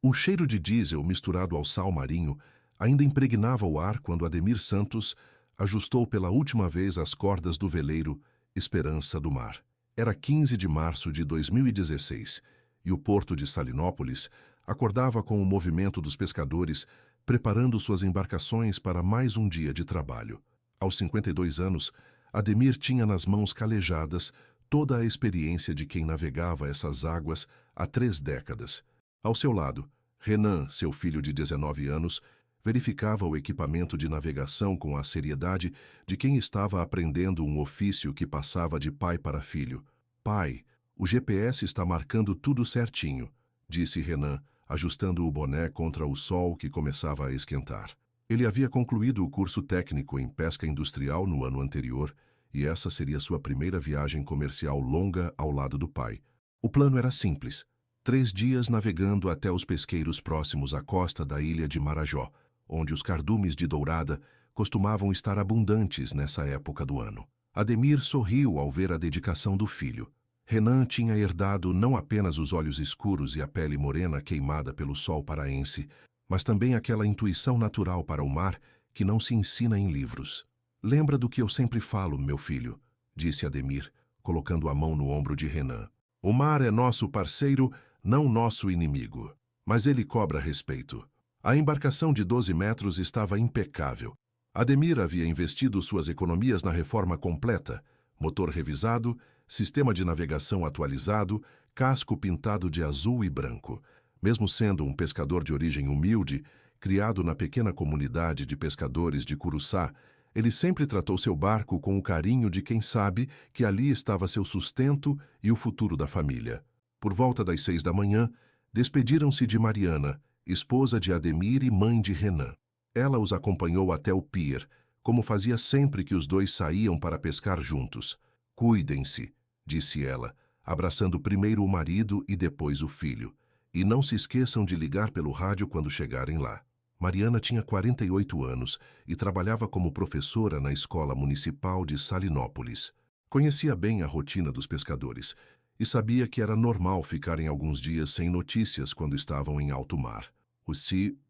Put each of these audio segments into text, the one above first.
O cheiro de diesel misturado ao sal marinho ainda impregnava o ar quando Ademir Santos ajustou pela última vez as cordas do veleiro Esperança do Mar. Era 15 de março de 2016 e o porto de Salinópolis acordava com o movimento dos pescadores preparando suas embarcações para mais um dia de trabalho. Aos 52 anos, Ademir tinha nas mãos calejadas toda a experiência de quem navegava essas águas há 3 décadas. Ao seu lado, Renan, seu filho de 19 anos, verificava o equipamento de navegação com a seriedade de quem estava aprendendo um ofício que passava de pai para filho. Pai, o GPS está marcando tudo certinho, disse Renan, ajustando o boné contra o sol que começava a esquentar. Ele havia concluído o curso técnico em pesca industrial no ano anterior e essa seria sua primeira viagem comercial longa ao lado do pai. O plano era simples: 3 dias navegando até os pesqueiros próximos à costa da ilha de Marajó, onde os cardumes de dourada costumavam estar abundantes nessa época do ano. Ademir sorriu ao ver a dedicação do filho. Renan tinha herdado não apenas os olhos escuros e a pele morena queimada pelo sol paraense, mas também aquela intuição natural para o mar que não se ensina em livros. Lembra do que eu sempre falo, meu filho, disse Ademir, colocando a mão no ombro de Renan. O mar é nosso parceiro, não nosso inimigo, mas ele cobra respeito. A embarcação de 12 metros estava impecável. Ademir havia investido suas economias na reforma completa, motor revisado, sistema de navegação atualizado, casco pintado de azul e branco. Mesmo sendo um pescador de origem humilde, criado na pequena comunidade de pescadores de Curuçá, ele sempre tratou seu barco com o carinho de quem sabe que ali estava seu sustento e o futuro da família. Por volta das 6 da manhã, despediram-se de Mariana, esposa de Ademir e mãe de Renan. Ela os acompanhou até o pier, como fazia sempre que os dois saíam para pescar juntos. Cuidem-se, disse ela, abraçando primeiro o marido e depois o filho. E não se esqueçam de ligar pelo rádio quando chegarem lá. Mariana tinha 48 anos e trabalhava como professora na Escola Municipal de Salinópolis. Conhecia bem a rotina dos pescadores e sabia que era normal ficarem alguns dias sem notícias quando estavam em alto mar.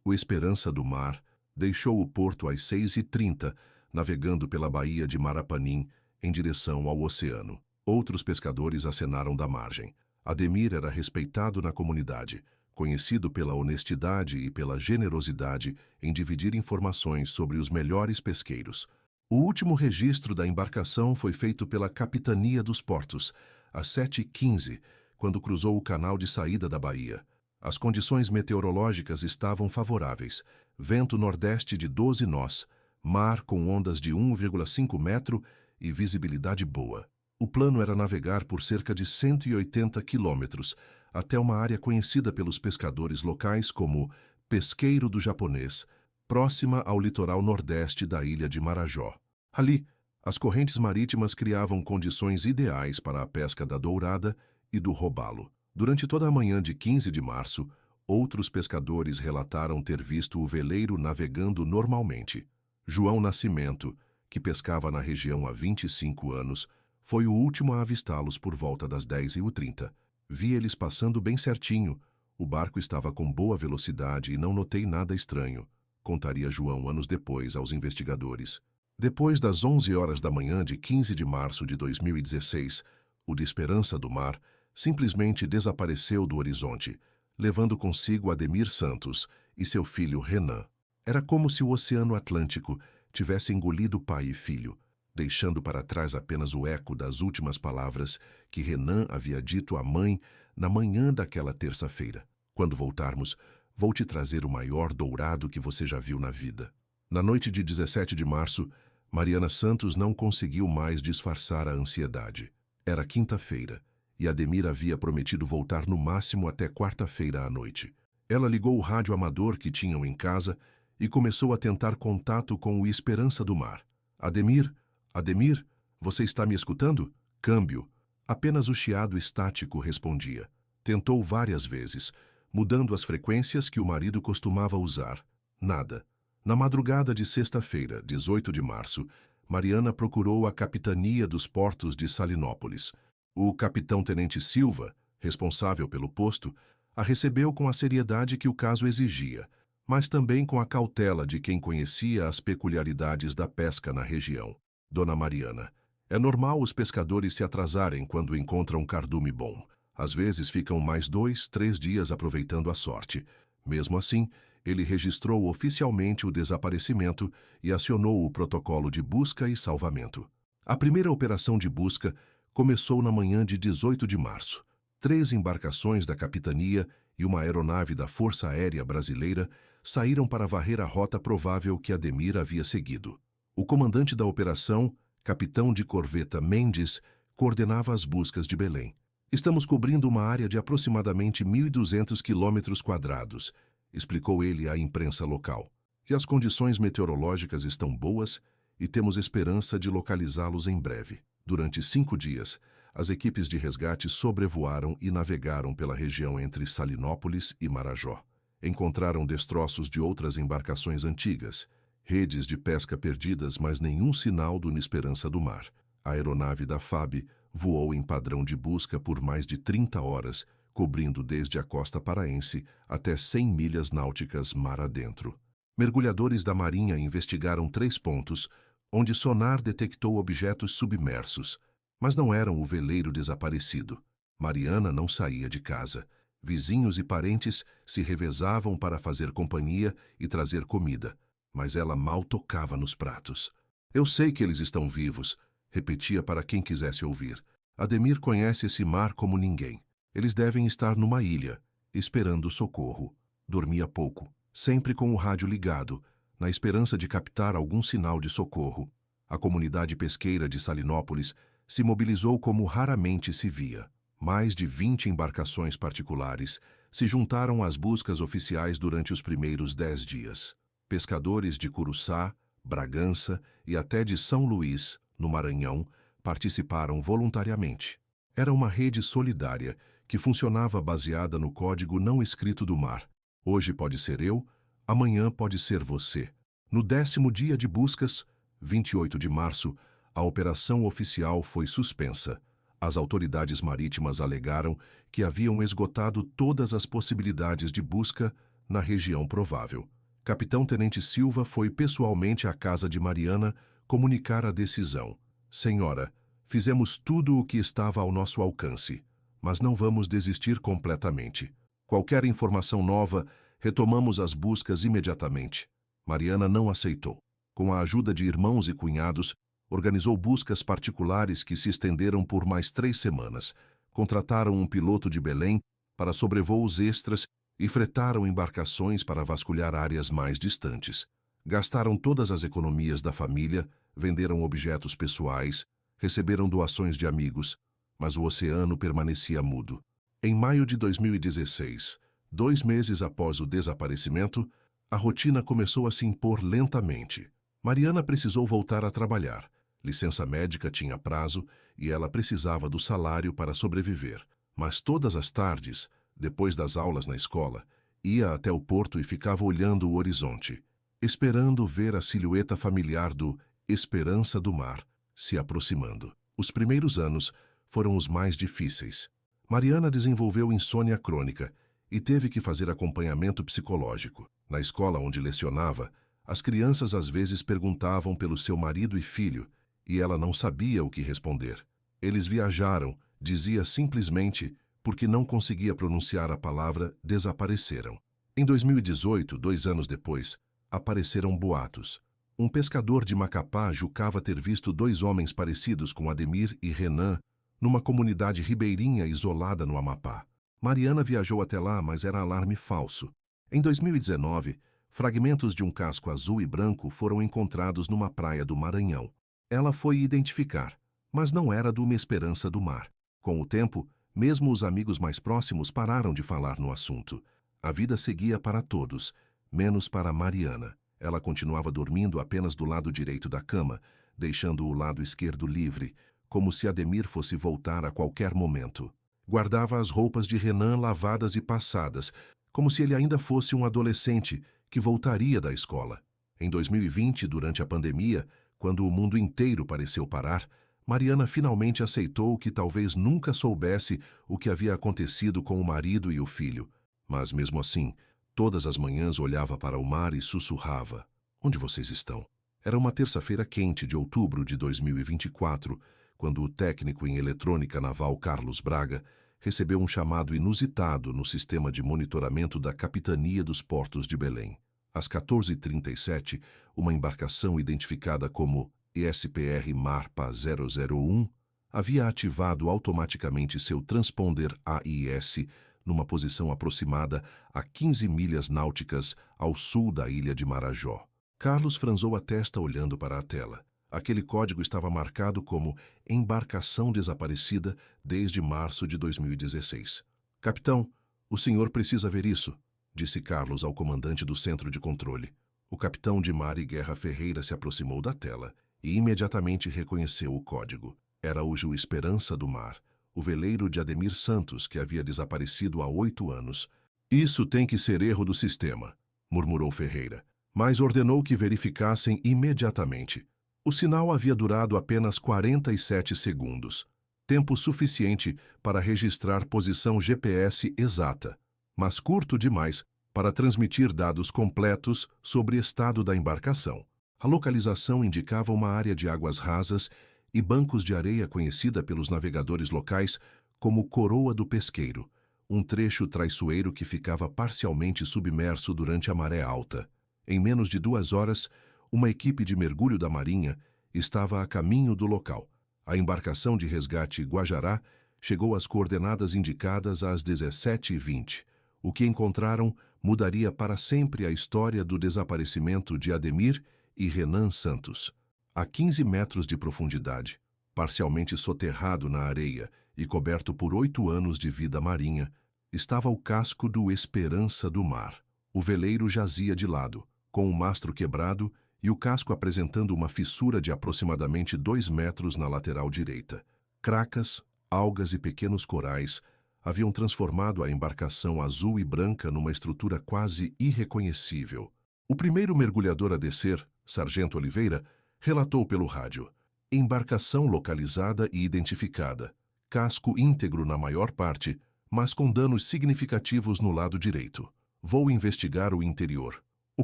O Esperança do Mar deixou o porto às 6h30, navegando pela baía de Marapanim em direção ao oceano. Outros pescadores acenaram da margem. Ademir era respeitado na comunidade, conhecido pela honestidade e pela generosidade em dividir informações sobre os melhores pesqueiros. O último registro da embarcação foi feito pela Capitania dos Portos, às 7h15, quando cruzou o canal de saída da baía. As condições meteorológicas estavam favoráveis, vento nordeste de 12 nós, mar com ondas de 1,5 metro e visibilidade boa. O plano era navegar por cerca de 180 quilômetros até uma área conhecida pelos pescadores locais como Pesqueiro do Japonês, próxima ao litoral nordeste da ilha de Marajó. Ali, as correntes marítimas criavam condições ideais para a pesca da dourada e do robalo. Durante toda a manhã de 15 de março, outros pescadores relataram ter visto o veleiro navegando normalmente. João Nascimento, que pescava na região há 25 anos, foi o último a avistá-los por volta das 10h30. Vi eles passando bem certinho. O barco estava com boa velocidade e não notei nada estranho, contaria João anos depois aos investigadores. Depois das 11 horas da manhã de 15 de março de 2016, o de Esperança do Mar simplesmente desapareceu do horizonte, levando consigo Ademir Santos e seu filho Renan. Era como se o Oceano Atlântico tivesse engolido pai e filho, deixando para trás apenas o eco das últimas palavras que Renan havia dito à mãe na manhã daquela terça-feira. Quando voltarmos, vou te trazer o maior dourado que você já viu na vida. Na noite de 17 de março, Mariana Santos não conseguiu mais disfarçar a ansiedade. Era quinta-feira, e Ademir havia prometido voltar no máximo até quarta-feira à noite. Ela ligou o rádio amador que tinham em casa e começou a tentar contato com o Esperança do Mar. Ademir, você está me escutando? Câmbio. Apenas o chiado estático respondia. Tentou várias vezes, mudando as frequências que o marido costumava usar. Nada. Na madrugada de sexta-feira, 18 de março, Mariana procurou a Capitania dos Portos de Salinópolis. O capitão-tenente Silva, responsável pelo posto, A recebeu com a seriedade que o caso exigia, mas também com a cautela de quem conhecia as peculiaridades da pesca na região. Dona Mariana: é normal os pescadores se atrasarem quando encontram um cardume bom. Às vezes ficam mais 2, 3 dias aproveitando a sorte. Mesmo assim, ele registrou oficialmente o desaparecimento e acionou o protocolo de busca e salvamento. A primeira operação de busca começou na manhã de 18 de março. 3 embarcações da capitania e uma aeronave da Força Aérea Brasileira saíram para varrer a rota provável que Ademir havia seguido. O comandante da operação, capitão de corveta Mendes, coordenava as buscas de Belém. Estamos cobrindo uma área de aproximadamente 1.200 quilômetros quadrados, explicou ele à imprensa local. E as condições meteorológicas estão boas e temos esperança de localizá-los em breve. Durante 5 dias, as equipes de resgate sobrevoaram e navegaram pela região entre Salinópolis e Marajó. Encontraram destroços de outras embarcações antigas, redes de pesca perdidas, mas nenhum sinal do Esperança do Mar. A aeronave da FAB voou em padrão de busca por mais de 30 horas, cobrindo desde a costa paraense até 100 milhas náuticas mar adentro. Mergulhadores da Marinha investigaram 3 pontos, onde sonar detectou objetos submersos, mas não eram o veleiro desaparecido. Mariana não saía de casa. Vizinhos e parentes se revezavam para fazer companhia e trazer comida, mas ela mal tocava nos pratos. Eu sei que eles estão vivos, repetia para quem quisesse ouvir. Ademir conhece esse mar como ninguém. Eles devem estar numa ilha, esperando socorro. Dormia pouco, sempre com o rádio ligado, na esperança de captar algum sinal de socorro. A comunidade pesqueira de Salinópolis se mobilizou como raramente se via. Mais de 20 embarcações particulares se juntaram às buscas oficiais durante os primeiros 10 dias. Pescadores de Curuçá, Bragança e até de São Luís, no Maranhão, participaram voluntariamente. Era uma rede solidária que funcionava baseada no código não escrito do mar. Hoje pode ser eu, amanhã pode ser você. No 10º dia de buscas, 28 de março, a operação oficial foi suspensa. As autoridades marítimas alegaram que haviam esgotado todas as possibilidades de busca na região provável. Capitão-tenente Silva foi pessoalmente à casa de Mariana comunicar a decisão. Senhora, fizemos tudo o que estava ao nosso alcance, mas não vamos desistir completamente. Qualquer informação nova, retomamos as buscas imediatamente. Mariana não aceitou. Com a ajuda de irmãos e cunhados, organizou buscas particulares que se estenderam por mais 3 semanas. Contrataram um piloto de Belém para sobrevoos extras e fretaram embarcações para vasculhar áreas mais distantes. Gastaram todas as economias da família, venderam objetos pessoais, receberam doações de amigos, mas o oceano permanecia mudo. Em maio de 2016, 2 meses após o desaparecimento, a rotina começou a se impor lentamente. Mariana precisou voltar a trabalhar. Licença médica tinha prazo e ela precisava do salário para sobreviver. Mas todas as tardes, depois das aulas na escola, ia até o porto e ficava olhando o horizonte, esperando ver a silhueta familiar do Esperança do Mar se aproximando. Os primeiros anos foram os mais difíceis. Mariana desenvolveu insônia crônica e teve que fazer acompanhamento psicológico. Na escola onde lecionava, as crianças às vezes perguntavam pelo seu marido e filho, e ela não sabia o que responder. Eles viajaram, dizia simplesmente, porque não conseguia pronunciar a palavra desapareceram. Em 2018, 2 anos depois, apareceram boatos. Um pescador de Macapá julgava ter visto 2 homens parecidos com Ademir e Renan numa comunidade ribeirinha isolada no Amapá. Mariana viajou até lá, mas era alarme falso. Em 2019, fragmentos de um casco azul e branco foram encontrados numa praia do Maranhão. Ela foi identificar, mas não era do Esperança do Mar. Com o tempo, mesmo os amigos mais próximos pararam de falar no assunto. A vida seguia para todos, menos para Mariana. Ela continuava dormindo apenas do lado direito da cama, deixando o lado esquerdo livre, como se Ademir fosse voltar a qualquer momento. Guardava as roupas de Renan lavadas e passadas, como se ele ainda fosse um adolescente que voltaria da escola. Em 2020, durante a pandemia, quando o mundo inteiro pareceu parar, Mariana finalmente aceitou que talvez nunca soubesse o que havia acontecido com o marido e o filho, Mas mesmo assim, todas as manhãs olhava para o mar e sussurrava: "Onde vocês estão?" Era uma terça-feira quente de outubro de 2024, quando o técnico em eletrônica naval Carlos Braga recebeu um chamado inusitado no sistema de monitoramento da Capitania dos Portos de Belém. Às 14h37, uma embarcação identificada como ESPR Marpa 001 havia ativado automaticamente seu transponder AIS numa posição aproximada a 15 milhas náuticas ao sul da ilha de Marajó. Carlos franzou a testa olhando para a tela. Aquele código estava marcado como embarcação desaparecida desde março de 2016. "Capitão, o senhor precisa ver isso", disse Carlos ao comandante do centro de controle. O capitão de mar e guerra Ferreira se aproximou da tela e imediatamente reconheceu o código. Era o Esperança do Mar, o veleiro de Ademir Santos, que havia desaparecido há 8 anos. "Isso tem que ser erro do sistema", murmurou Ferreira, mas ordenou que verificassem imediatamente. O sinal havia durado apenas 47 segundos, tempo suficiente para registrar posição GPS exata, mas curto demais para transmitir dados completos sobre estado da embarcação. A localização indicava uma área de águas rasas e bancos de areia conhecida pelos navegadores locais como Coroa do Pesqueiro, um trecho traiçoeiro que ficava parcialmente submerso durante a maré alta. Em menos de 2 horas, uma equipe de mergulho da Marinha estava a caminho do local. A embarcação de resgate Guajará chegou às coordenadas indicadas às 17h20. O que encontraram mudaria para sempre a história do desaparecimento de Ademir e Renan Santos. A 15 metros de profundidade, parcialmente soterrado na areia e coberto por 8 anos de vida marinha, estava o casco do Esperança do Mar. O veleiro jazia de lado, com o mastro quebrado e o casco apresentando uma fissura de aproximadamente 2 metros na lateral direita. Cracas, algas e pequenos corais haviam transformado a embarcação azul e branca numa estrutura quase irreconhecível. O primeiro mergulhador a descer, Sargento Oliveira, relatou pelo rádio: "Embarcação localizada e identificada. Casco íntegro na maior parte, mas com danos significativos no lado direito. Vou investigar o interior." O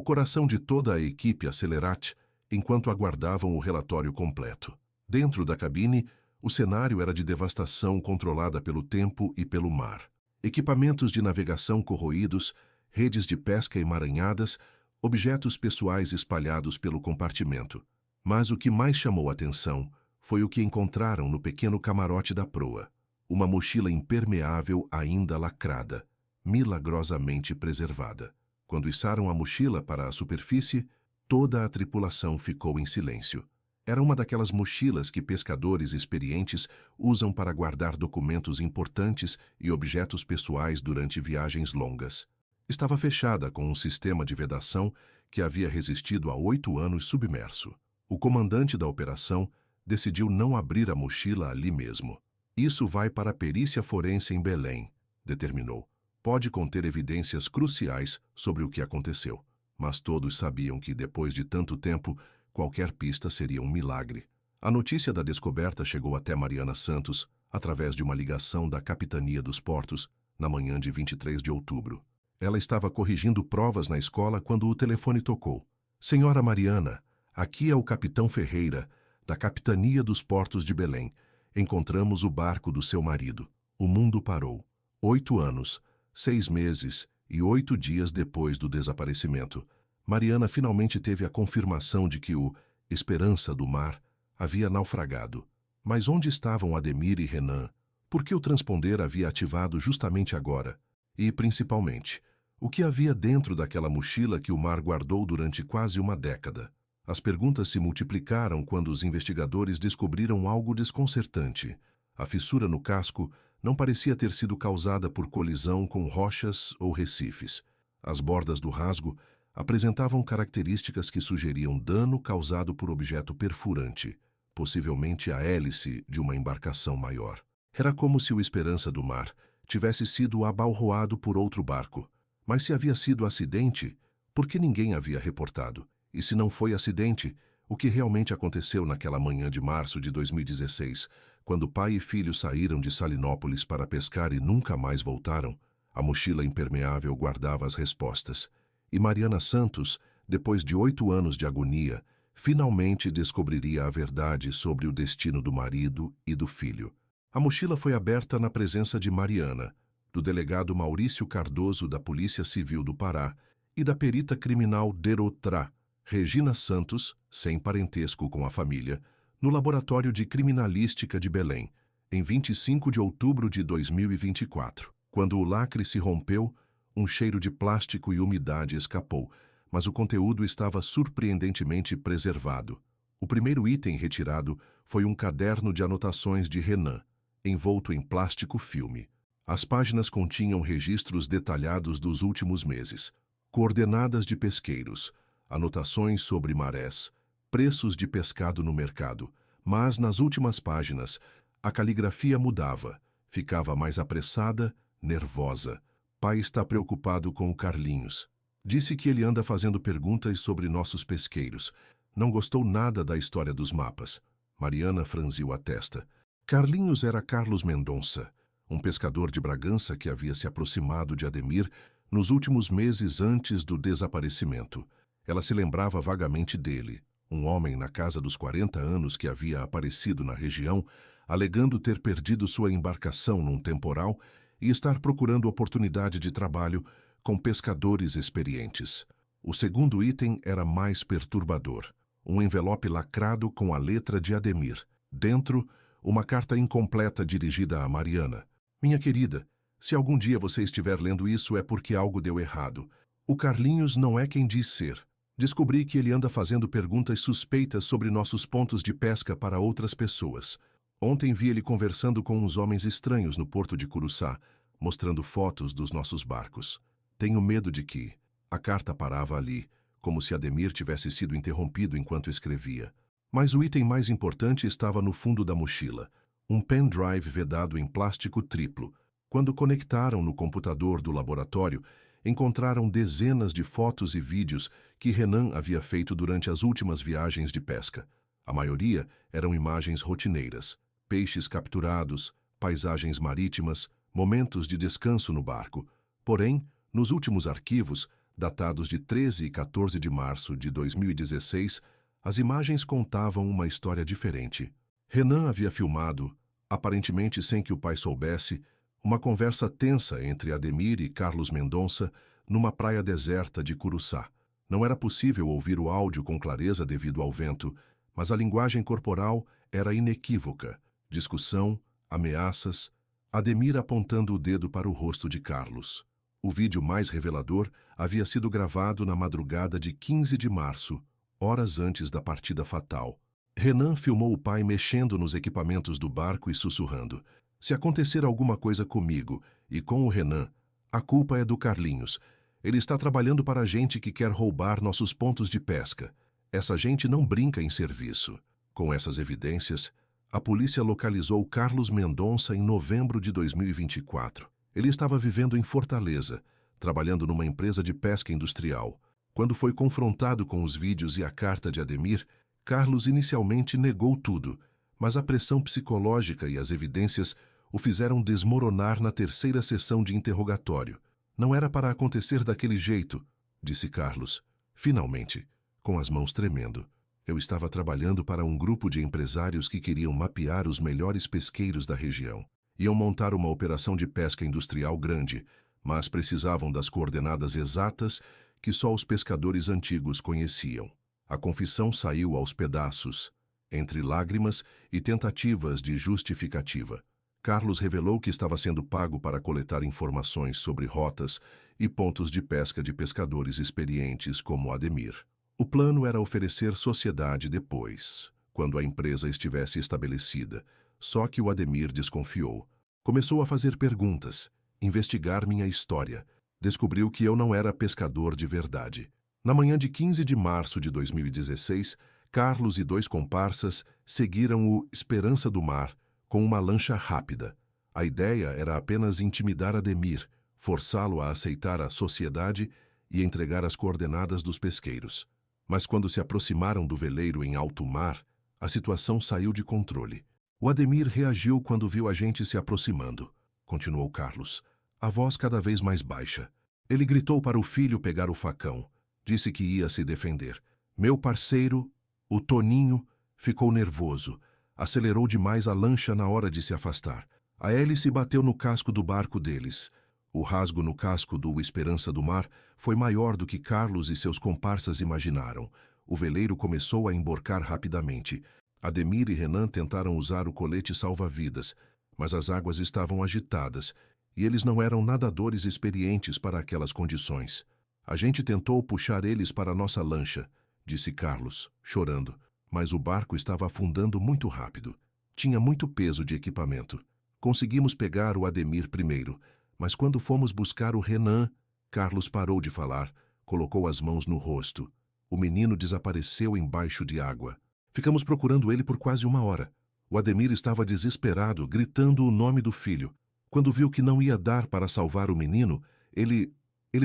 coração de toda a equipe acelerate enquanto aguardavam o relatório completo. Dentro da cabine, o cenário era de devastação controlada pelo tempo e pelo mar. Equipamentos de navegação corroídos, redes de pesca emaranhadas, objetos pessoais espalhados pelo compartimento. Mas o que mais chamou atenção foi o que encontraram no pequeno camarote da proa. Uma mochila impermeável ainda lacrada, milagrosamente preservada. Quando içaram a mochila para a superfície, toda a tripulação ficou em silêncio. Era uma daquelas mochilas que pescadores experientes usam para guardar documentos importantes e objetos pessoais durante viagens longas. Estava fechada com um sistema de vedação que havia resistido a 8 anos submerso. O comandante da operação decidiu não abrir a mochila ali mesmo. "Isso vai para a perícia forense em Belém", determinou. "Pode conter evidências cruciais sobre o que aconteceu." Mas todos sabiam que, depois de tanto tempo, qualquer pista seria um milagre. A notícia da descoberta chegou até Mariana Santos, através de uma ligação da Capitania dos Portos, na manhã de 23 de outubro. Ela estava corrigindo provas na escola quando o telefone tocou. "Senhora Mariana, aqui é o capitão Ferreira, da Capitania dos Portos de Belém. Encontramos o barco do seu marido. O mundo parou. 8 anos, 6 meses e 8 dias depois do desaparecimento, Mariana finalmente teve a confirmação de que o Esperança do Mar havia naufragado. Mas onde estavam Ademir e Renan? Por que o transponder havia ativado justamente agora? E, principalmente, o que havia dentro daquela mochila que o mar guardou durante quase uma década? As perguntas se multiplicaram quando os investigadores descobriram algo desconcertante. A fissura no casco não parecia ter sido causada por colisão com rochas ou recifes. As bordas do rasgo apresentavam características que sugeriam dano causado por objeto perfurante, possivelmente a hélice de uma embarcação maior. Era como se o Esperança do Mar tivesse sido abalroado por outro barco. Mas se havia sido acidente, por que ninguém havia reportado? E se não foi acidente, o que realmente aconteceu naquela manhã de março de 2016, quando pai e filho saíram de Salinópolis para pescar e nunca mais voltaram? A mochila impermeável guardava as respostas. E Mariana Santos, depois de 8 anos de agonia, finalmente descobriria a verdade sobre o destino do marido e do filho. A mochila foi aberta na presença de Mariana, do delegado Maurício Cardoso da Polícia Civil do Pará e da perita criminal Derotrá, Regina Santos, sem parentesco com a família, no Laboratório de Criminalística de Belém, em 25 de outubro de 2024. Quando o lacre se rompeu, um cheiro de plástico e umidade escapou, mas o conteúdo estava surpreendentemente preservado. O primeiro item retirado foi um caderno de anotações de Renan, envolto em plástico filme. As páginas continham registros detalhados dos últimos meses, coordenadas de pesqueiros, anotações sobre marés, preços de pescado no mercado, mas nas últimas páginas a caligrafia mudava, ficava mais apressada, nervosa. Pai está preocupado com o Carlinhos. Disse que ele anda fazendo perguntas sobre nossos pesqueiros. Não gostou nada da história dos mapas. Mariana franziu a testa. Carlinhos era Carlos Mendonça, um pescador de Bragança que havia se aproximado de Ademir nos últimos meses antes do desaparecimento. Ela se lembrava vagamente dele, um homem na casa dos 40 anos que havia aparecido na região, alegando ter perdido sua embarcação num temporal e estar procurando oportunidade de trabalho com pescadores experientes. O segundo item era mais perturbador. Um envelope lacrado com a letra de Ademir. Dentro, uma carta incompleta dirigida a Mariana. Minha querida, se algum dia você estiver lendo isso é porque algo deu errado. O Carlinhos não é quem diz ser. Descobri que ele anda fazendo perguntas suspeitas sobre nossos pontos de pesca para outras pessoas. Ontem vi ele conversando com uns homens estranhos no porto de Curuçá, mostrando fotos dos nossos barcos. Tenho medo de que... A carta parava ali, como se Ademir tivesse sido interrompido enquanto escrevia. Mas o item mais importante estava no fundo da mochila. Um pendrive vedado em plástico triplo. Quando conectaram no computador do laboratório, encontraram dezenas de fotos e vídeos que Renan havia feito durante as últimas viagens de pesca. A maioria eram imagens rotineiras, peixes capturados, paisagens marítimas, momentos de descanso no barco. Porém, nos últimos arquivos, datados de 13 e 14 de março de 2016, as imagens contavam uma história diferente. Renan havia filmado, aparentemente sem que o pai soubesse, uma conversa tensa entre Ademir e Carlos Mendonça numa praia deserta de Curuçá. Não era possível ouvir o áudio com clareza devido ao vento, mas a linguagem corporal era inequívoca. Discussão, ameaças, Ademir apontando o dedo para o rosto de Carlos. O vídeo mais revelador havia sido gravado na madrugada de 15 de março, horas antes da partida fatal. Renan filmou o pai mexendo nos equipamentos do barco e sussurrando: se acontecer alguma coisa comigo e com o Renan, a culpa é do Carlinhos. Ele está trabalhando para a gente que quer roubar nossos pontos de pesca. Essa gente não brinca em serviço. Com essas evidências, a polícia localizou Carlos Mendonça em novembro de 2024. Ele estava vivendo em Fortaleza, trabalhando numa empresa de pesca industrial. Quando foi confrontado com os vídeos e a carta de Ademir, Carlos inicialmente negou tudo, mas a pressão psicológica e as evidências o fizeram desmoronar na terceira sessão de interrogatório. Não era para acontecer daquele jeito, disse Carlos, finalmente, com as mãos tremendo. Eu estava trabalhando para um grupo de empresários que queriam mapear os melhores pesqueiros da região. Iam montar uma operação de pesca industrial grande, mas precisavam das coordenadas exatas que só os pescadores antigos conheciam. A confissão saiu aos pedaços, entre lágrimas e tentativas de justificativa. Carlos revelou que estava sendo pago para coletar informações sobre rotas e pontos de pesca de pescadores experientes como Ademir. O plano era oferecer sociedade depois, quando a empresa estivesse estabelecida, só que o Ademir desconfiou. Começou a fazer perguntas, investigar minha história. Descobriu que eu não era pescador de verdade. Na manhã de 15 de março de 2016, Carlos e 2 comparsas seguiram o Esperança do Mar com uma lancha rápida. A ideia era apenas intimidar Ademir, forçá-lo a aceitar a sociedade e entregar as coordenadas dos pesqueiros. Mas quando se aproximaram do veleiro em alto mar, a situação saiu de controle. O Ademir reagiu quando viu a gente se aproximando, continuou Carlos. a voz cada vez mais baixa. Ele gritou para o filho pegar o facão. Disse que ia se defender. Meu parceiro, o Toninho, ficou nervoso. Acelerou demais a lancha na hora de se afastar. A hélice bateu no casco do barco deles. O rasgo no casco do Esperança do Mar foi maior do que Carlos e seus comparsas imaginaram. O veleiro começou a emborcar rapidamente. Ademir e Renan tentaram usar o colete salva-vidas, mas as águas estavam agitadas e eles não eram nadadores experientes para aquelas condições. A gente tentou puxar eles para a nossa lancha, disse Carlos, chorando, mas o barco estava afundando muito rápido. Tinha muito peso de equipamento. Conseguimos pegar o Ademir primeiro, mas quando fomos buscar o Renan, Carlos parou de falar, colocou as mãos no rosto. O menino desapareceu embaixo de água. Ficamos procurando ele por quase 1 hora. O Ademir estava desesperado, gritando o nome do filho. Quando viu que não ia dar para salvar o menino, ele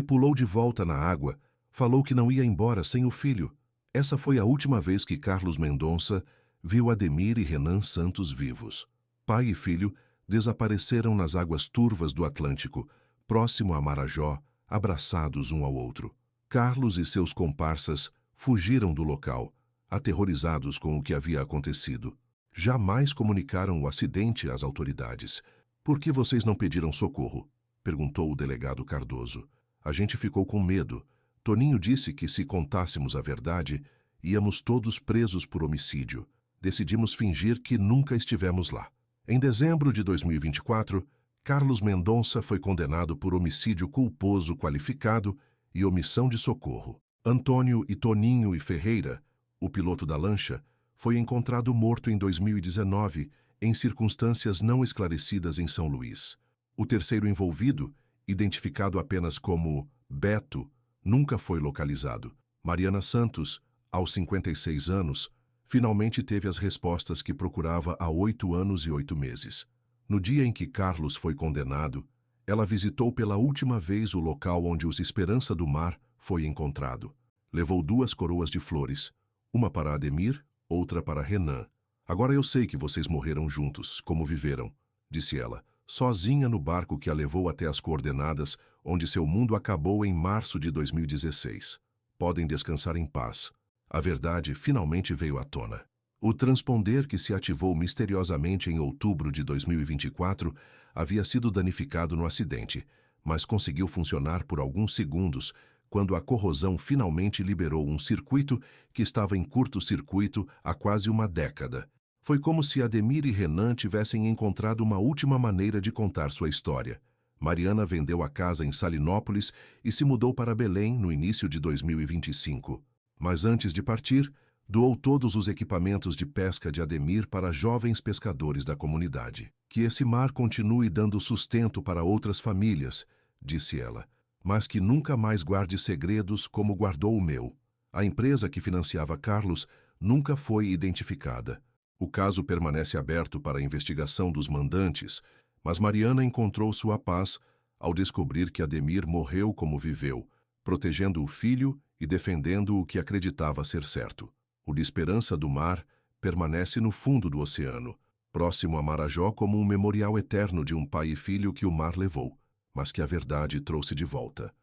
pulou de volta na água, falou que não ia embora sem o filho. Essa foi a última vez que Carlos Mendonça viu Ademir e Renan Santos vivos. Pai e filho desapareceram nas águas turvas do Atlântico, próximo a Marajó, abraçados um ao outro. Carlos e seus comparsas fugiram do local, aterrorizados com o que havia acontecido. Jamais comunicaram o acidente às autoridades. Por que vocês não pediram socorro? Perguntou o delegado Cardoso. A gente ficou com medo. Toninho disse que se contássemos a verdade, íamos todos presos por homicídio. Decidimos fingir que nunca estivemos lá. Em dezembro de 2024, Carlos Mendonça foi condenado por homicídio culposo qualificado e omissão de socorro. Antônio e Toninho e Ferreira, o piloto da lancha, foi encontrado morto em 2019 em circunstâncias não esclarecidas em São Luís. O terceiro envolvido, identificado apenas como Beto, nunca foi localizado. Mariana Santos, aos 56 anos, finalmente teve as respostas que procurava há 8 anos e 8 meses. No dia em que Carlos foi condenado, ela visitou pela última vez o local onde os Esperança do Mar foi encontrado. Levou 2 coroas de flores, uma para Ademir, outra para Renan. Agora eu sei que vocês morreram juntos, como viveram, disse ela, sozinha no barco que a levou até as coordenadas onde seu mundo acabou em março de 2016. Podem descansar em paz. A verdade finalmente veio à tona. O transponder que se ativou misteriosamente em outubro de 2024 havia sido danificado no acidente, mas conseguiu funcionar por alguns segundos quando a corrosão finalmente liberou um circuito que estava em curto-circuito há quase 1 década. Foi como se Ademir e Renan tivessem encontrado uma última maneira de contar sua história. Mariana vendeu a casa em Salinópolis e se mudou para Belém no início de 2025. Mas antes de partir, doou todos os equipamentos de pesca de Ademir para jovens pescadores da comunidade. Que esse mar continue dando sustento para outras famílias, disse ela, mas que nunca mais guarde segredos como guardou o meu. A empresa que financiava Carlos nunca foi identificada. O caso permanece aberto para a investigação dos mandantes, mas Mariana encontrou sua paz ao descobrir que Ademir morreu como viveu, protegendo o filho e defendendo o que acreditava ser certo. O de Esperança do Mar permanece no fundo do oceano, próximo a Marajó como um memorial eterno de um pai e filho que o mar levou, mas que a verdade trouxe de volta.